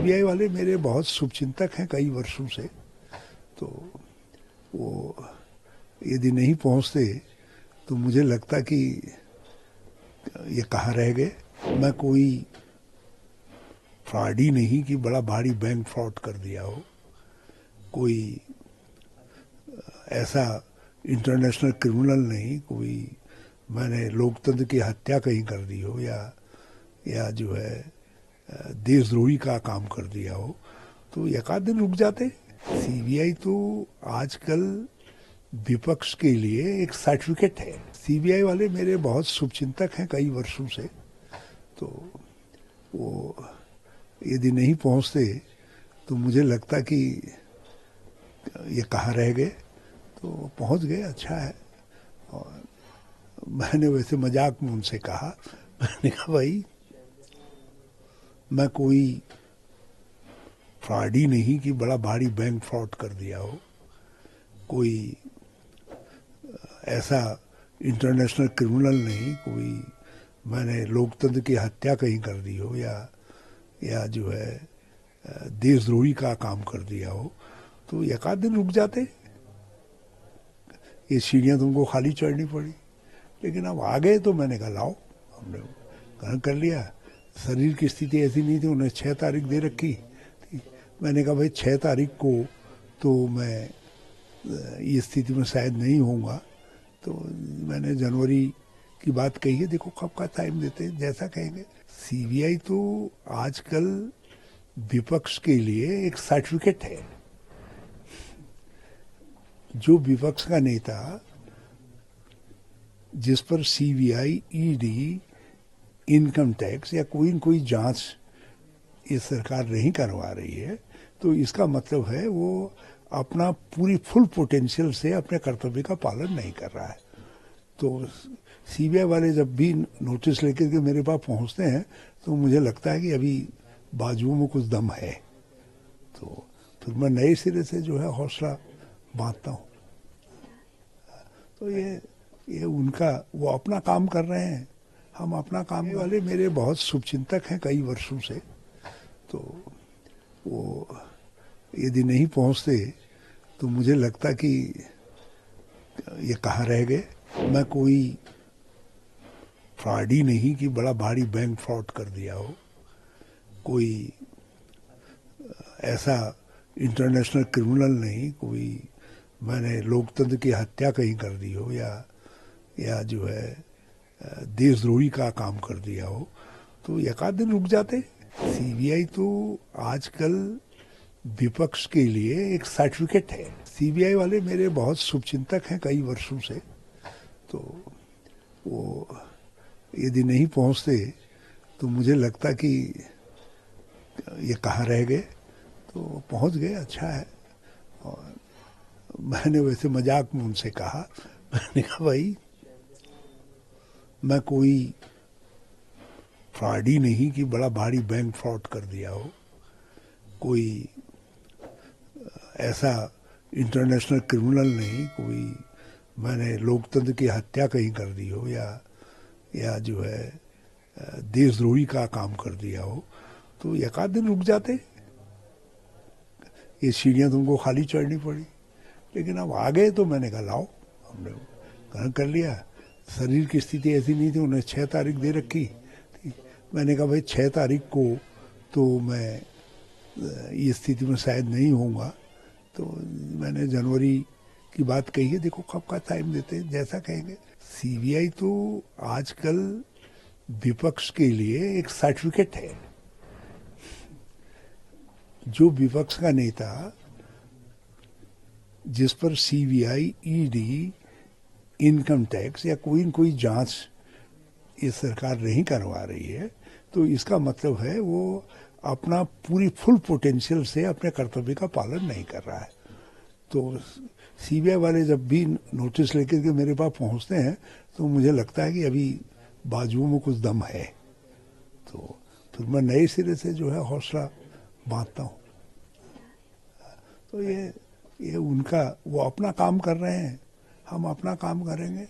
CBI वाले मेरे बहुत शुभचिंतक हैं कई वर्षों से। तो वो यदि नहीं पहुंचते तो मुझे लगता कि ये कहाँ रह गए। मैं कोई फ्रॉड ही नहीं कि बड़ा भारी बैंक फ्रॉड कर दिया हो, कोई ऐसा इंटरनेशनल क्रिमिनल नहीं, कोई मैंने लोकतंत्र की हत्या कहीं कर दी हो या जो है देशद्रोही का काम कर दिया हो तो एक आध दिन रुक जाते। सीबीआई तो आजकल विपक्ष के लिए एक सर्टिफिकेट है। सीबीआई वाले मेरे बहुत शुभचिंतक हैं कई वर्षों से। तो वो यदि नहीं पहुंचते तो मुझे लगता कि ये कहाँ रह गए। तो पहुंच गए, अच्छा है। और मैंने वैसे मजाक में उनसे कहा, मैंने कहा भाई मैं कोई फ्रॉड ही नहीं कि बड़ा भारी बैंक फ्रॉड कर दिया हो, कोई ऐसा इंटरनेशनल क्रिमिनल नहीं, कोई मैंने लोकतंत्र की हत्या कहीं कर दी हो या जो है देशद्रोही का काम कर दिया हो तो एक आध दिन रुक जाते। ये सीढ़ियाँ तुमको खाली चढ़नी पड़ी, लेकिन अब आ गए तो मैंने कहा लाओ, हमने ग्रहण कर लिया। शरीर की स्थिति ऐसी नहीं थी, उन्हें 6 तारीख दे रखी थी। मैंने कहा भाई 6 तारीख को तो मैं ये स्थिति में शायद नहीं होऊंगा, तो मैंने जनवरी की बात कही है, देखो कब का टाइम देते हैं, जैसा कहेंगे। सीबीआई तो आजकल विपक्ष के लिए एक सर्टिफिकेट है। जो विपक्ष का नेता जिस पर सीबीआई, ईडी, इनकम टैक्स या कोई न कोई जांच ये सरकार नहीं करवा रही है, तो इसका मतलब है वो अपना पूरी फुल पोटेंशियल से अपने कर्तव्य का पालन नहीं कर रहा है। तो सीबीआई वाले जब भी नोटिस लेकर के मेरे पास पहुंचते हैं तो मुझे लगता है कि अभी बाजुओं में कुछ दम है, तो फिर मैं नए सिरे से जो है हौसला बांधता हूँ। तो ये उनका, वो अपना काम कर रहे हैं, हम अपना काम। वाले मेरे बहुत शुभचिंतक हैं कई वर्षों से। तो वो यदि नहीं पहुंचते तो मुझे लगता कि ये कहाँ रह गए। मैं कोई फ्रॉड ही नहीं कि बड़ा भारी बैंक फ्रॉड कर दिया हो, कोई ऐसा इंटरनेशनल क्रिमिनल नहीं, कोई मैंने लोकतंत्र की हत्या कहीं कर दी हो या जो है देशद्रोही का काम कर दिया हो तो एक आध दिन रुक जाते। सीबीआई तो आजकल विपक्ष के लिए एक सर्टिफिकेट है। सीबीआई वाले मेरे बहुत शुभचिंतक हैं कई वर्षों से। तो वो यदि नहीं पहुंचते तो मुझे लगता कि ये कहाँ रह गए। तो पहुंच गए, अच्छा है। और मैंने वैसे मजाक में उनसे कहा, मैंने कहा भाई मैं कोई फ्रॉड ही नहीं कि बड़ा भारी बैंक फ्रॉड कर दिया हो, कोई ऐसा इंटरनेशनल क्रिमिनल नहीं, कोई मैंने लोकतंत्र की हत्या कहीं कर दी हो या जो है देशद्रोही का काम कर दिया हो तो एक आध दिन रुक जाते। ये सीढ़ियाँ तुमको खाली चढ़नी पड़ी, लेकिन अब आ गए तो मैंने कहा लाओ, हमने ग्रहण कर लिया। शरीर की स्थिति ऐसी नहीं थी, उन्हें 6 तारीख दे रखी थी। मैंने कहा भाई 6 तारीख को तो मैं ये स्थिति में शायद नहीं होऊंगा, तो मैंने जनवरी की बात कही है, देखो कब का टाइम देते हैं, जैसा कहेंगे। सीबीआई तो आजकल विपक्ष के लिए एक सर्टिफिकेट है। जो विपक्ष का नेता जिस पर सीबीआई, ईडी, इनकम टैक्स या कोई न कोई जांच ये सरकार नहीं करवा रही है, तो इसका मतलब है वो अपना पूरी फुल पोटेंशियल से अपने कर्तव्य का पालन नहीं कर रहा है। तो सीबीआई वाले जब भी नोटिस लेकर के मेरे पास पहुंचते हैं तो मुझे लगता है कि अभी बाजुओं में कुछ दम है, तो फिर मैं नए सिरे से जो है हौसला बांधता हूँ। तो ये उनका, वो अपना काम कर रहे हैं, हम अपना काम करेंगे।